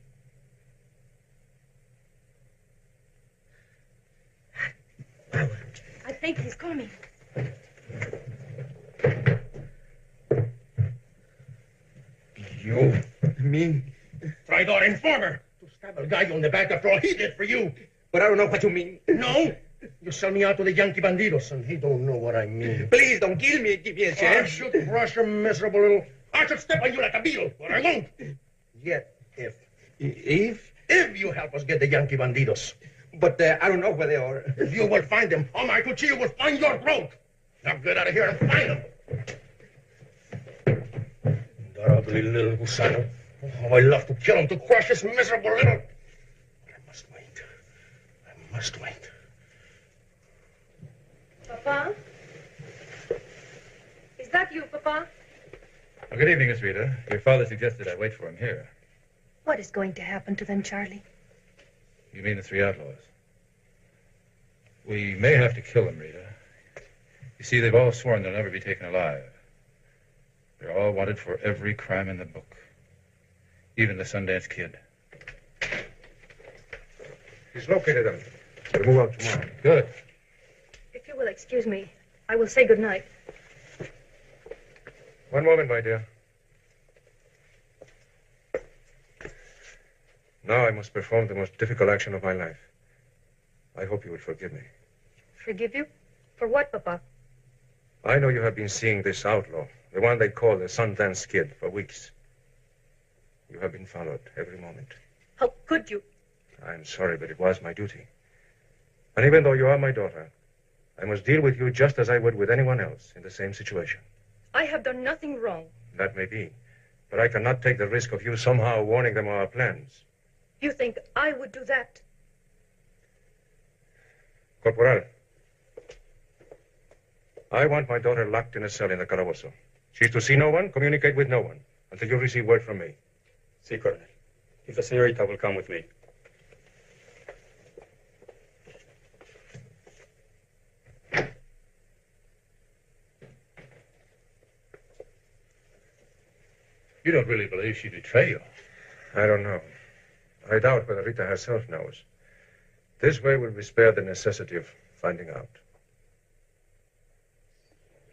I think he's coming. You? Me? Traidor informer! To stab a guy on the back after all he did for you. But I don't know what you mean. No? You sell me out to the Yankee bandidos, and he don't know what I mean. Please don't kill me. Give me a I chance. should crush your miserable little... I should step on you like a beetle, but I won't. Yet, if you help us get the Yankee bandidos. But I don't know where they are. If you will find them, or my cuchillo will find your throat. Now get out of here and find them. That ugly little gusano. Oh, I love to kill him, to crush his miserable little... I must wait. I must wait. Papa? Is that you, Papa? Well, good evening, Miss Rita. Your father suggested I wait for him here. What is going to happen to them, Charlie? You mean the 3 outlaws? We may have to kill them, Rita. You see, they've all sworn they'll never be taken alive. They're all wanted for every crime in the book. Even the Sundance Kid. He's located them. We'll move out tomorrow. Good. If you will excuse me, I will say good night. One moment, my dear. Now I must perform the most difficult action of my life. I hope you will forgive me. Forgive you? For what, Papa? I know you have been seeing this outlaw, the one they call the Sundance Kid, for weeks. You have been followed every moment. How could you? I'm sorry, but it was my duty. And even though you are my daughter, I must deal with you just as I would with anyone else in the same situation. I have done nothing wrong. That may be, but I cannot take the risk of you somehow warning them of our plans. You think I would do that? Corporal, I want my daughter locked in a cell in the calabozo. She's to see no one, communicate with no one, until you receive word from me. Si, Colonel. If the señorita will come with me. You don't really believe she'd betray you? I don't know. I doubt whether Rita herself knows. This way we'll be spared the necessity of finding out.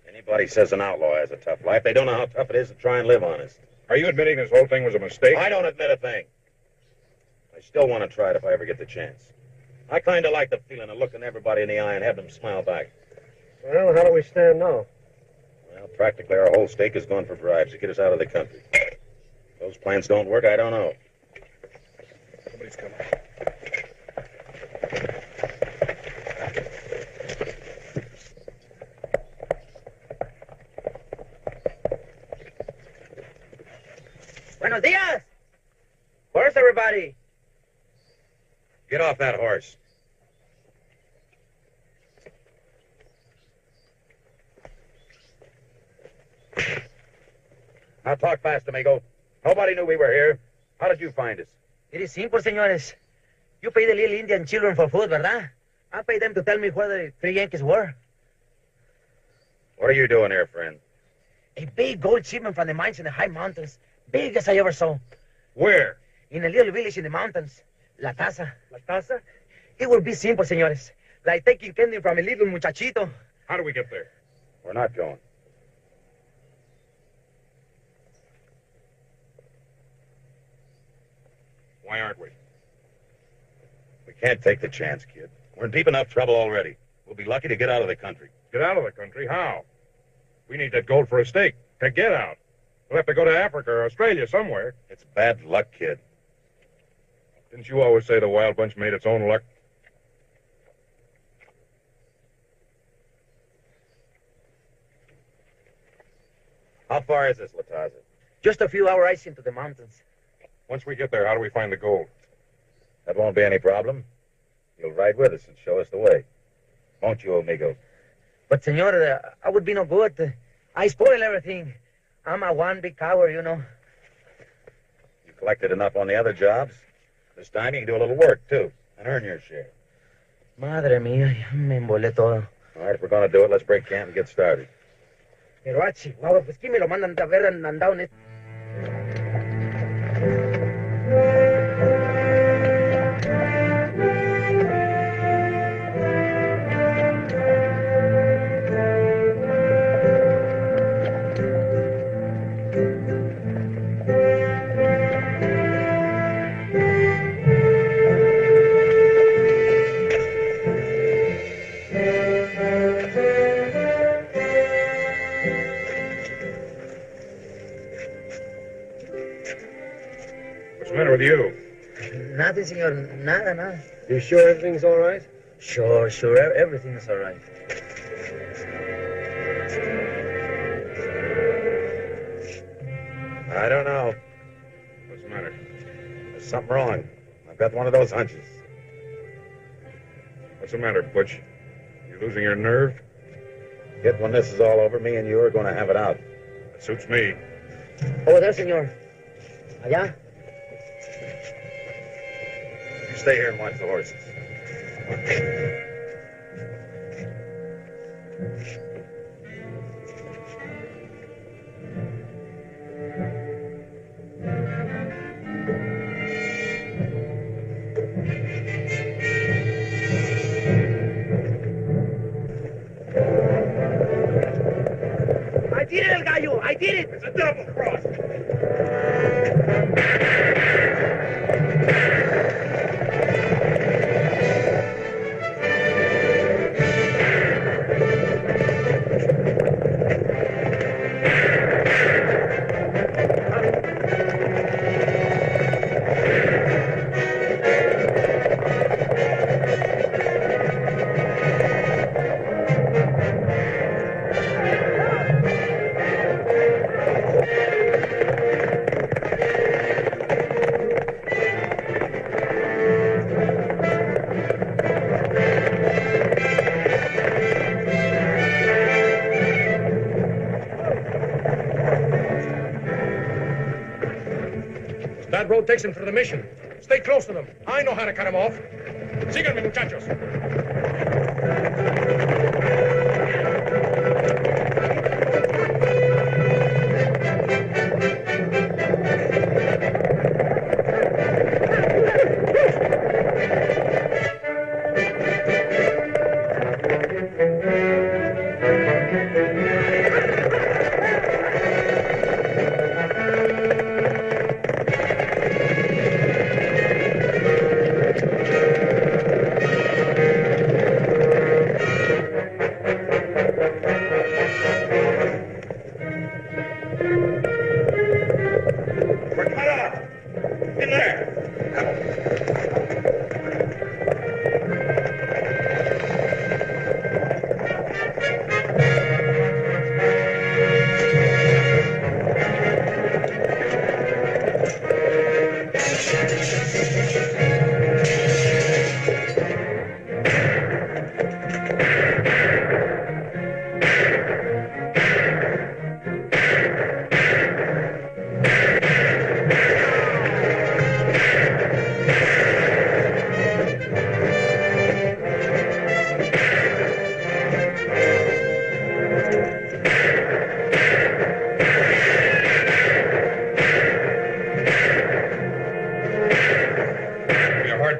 Anybody says an outlaw has a tough life, they don't know how tough it is to try and live honest. Are you admitting this whole thing was a mistake? I don't admit a thing. I still want to try it if I ever get the chance. I kind of like the feeling of looking everybody in the eye and having them smile back. Well, how do we stand now? Well, practically our whole stake is gone for bribes to get us out of the country. If those plans don't work, I don't know. Somebody's coming. Buenos dias! Where's everybody? Get off that horse. Now talk fast, amigo. Nobody knew we were here. How did you find us? It is simple, señores. You pay the little Indian children for food, ¿verdad? I pay them to tell me where the 3 Yankees were. What are you doing here, friend? A big gold shipment from the mines in the high mountains. Big as I ever saw. Where? In a little village in the mountains. La Taza. La Taza? It will be simple, señores. Like taking candy from a little muchachito. How do we get there? We're not going. Why aren't we? We can't take the chance, kid. We're in deep enough trouble already. We'll be lucky to get out of the country. Get out of the country? How? We need that gold for a stake. To get out. We'll have to go to Africa or Australia somewhere. It's bad luck, kid. Didn't you always say the Wild Bunch made its own luck? How far is this, La Taza? Just a few hours rides into the mountains. Once we get there, how do we find the gold? That won't be any problem. You'll ride with us and show us the way. Won't you, amigo? But, señor, I would be no good. I spoil everything. I'm a one big coward, you know. You collected enough on the other jobs. This time you can do a little work, too, and earn your share. Madre mía, ya me embolé todo. All right, if we're going to do it, let's break camp and get started. Pero, Chihuahua, pues, ¿quién me lo mandan a ver andado en esto? What's the matter with you? Nothing, señor. Nada. You sure everything's all right? Sure. Everything is all right. I don't know. What's the matter? There's something wrong. I've got one of those hunches. What's the matter, Butch? You losing your nerve? Kid, when this is all over, me and you are going to have it out. That suits me. Over there, señor. Allá. You stay here and watch the horses. I did it, El Gallo. I did it. It's a double cross. that road takes them to the mission. Stay close to them. I know how to cut them off. Síganme, muchachos.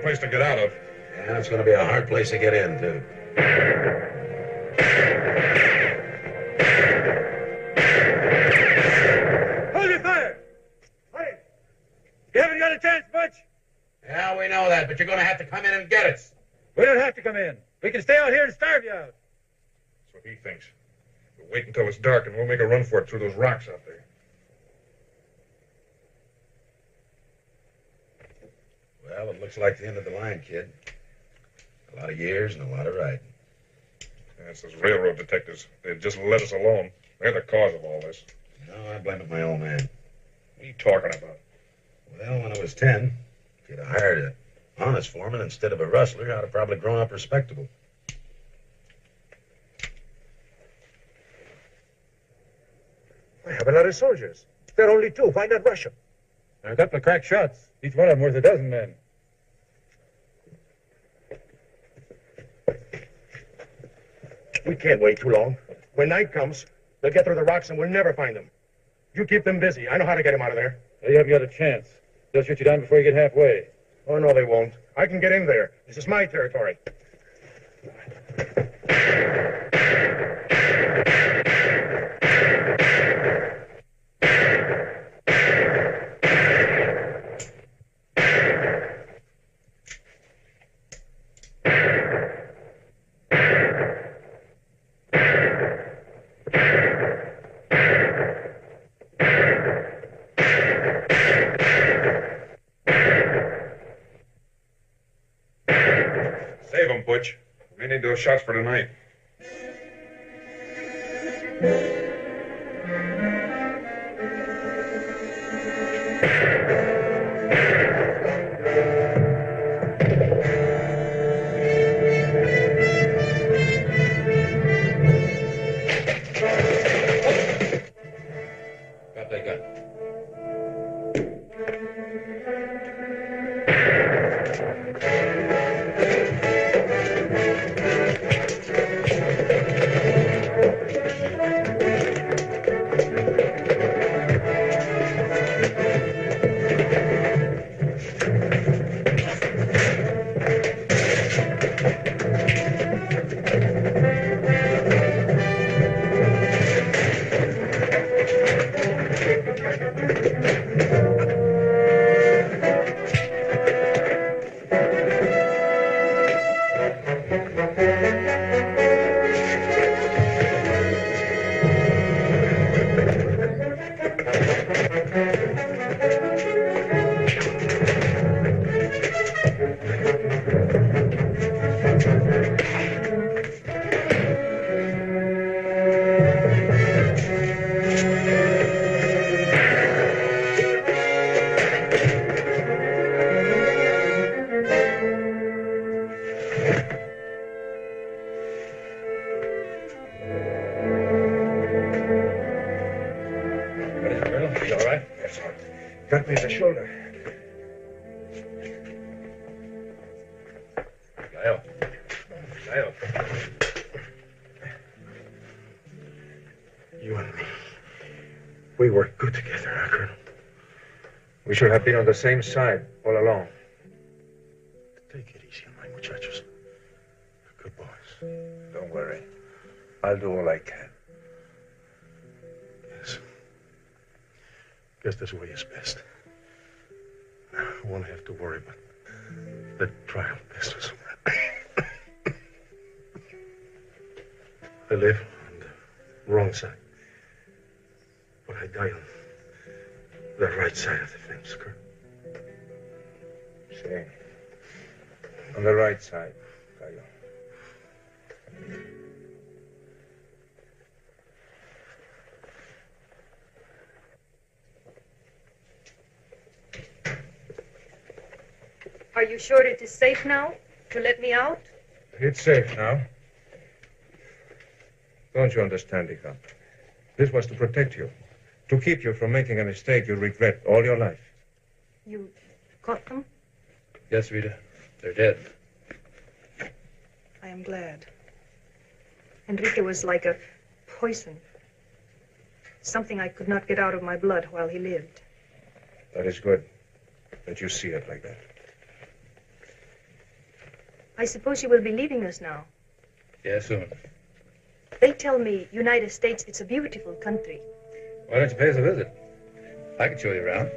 Place to get out of. Yeah, it's going to be a hard place to get in, too. Hold your fire! Hey! You haven't got a chance, Butch? Yeah, we know that, but you're going to have to come in and get us. We don't have to come in. We can stay out here and starve you out. That's what he thinks. We'll wait until it's dark and we'll make a run for it through those rocks out there. Well, it looks like the end of the line, kid. A lot of years and a lot of riding. That's those railroad detectives. They just let us alone. They're the cause of all this. No, I blame it my old man. What are you talking about? Well, when I was 10, if you'd have hired an honest foreman instead of a rustler, I'd have probably grown up respectable. I have a lot of soldiers. There are only 2. Why not rush them? A couple of crack shots. Each one of them worth a dozen men. We can't wait too long. When night comes, they'll get through the rocks and we'll never find them. You keep them busy. I know how to get them out of there. Well, you haven't got a chance. They'll shoot you down before you get halfway. Oh, no, they won't. I can get in there. This is my territory. Save them, Butch. We need those shots for tonight. Drop that gun. Got me in the shoulder. We worked good together, huh, Colonel? We should have been on the same side all along. Take it easy on my muchachos. Good boys. Don't worry. I'll do all I can. Yes. Guess this way is best. I won't have to worry about the trial business. I live on the wrong side. But I die on the right side of the fence, Colonel. See. On the right side, Gallo. Are you sure it is safe now to let me out? It's safe now. Don't you understand, Ika? This was to protect you. To keep you from making a mistake you'll regret all your life. You caught them? Yes, Rita. They're dead. I am glad. Enrique was like a poison. Something I could not get out of my blood while he lived. That is good that you see it like that. I suppose you will be leaving us now. Yeah, soon. They tell me, United States, it's a beautiful country. Why don't you pay us a visit? I can show you around.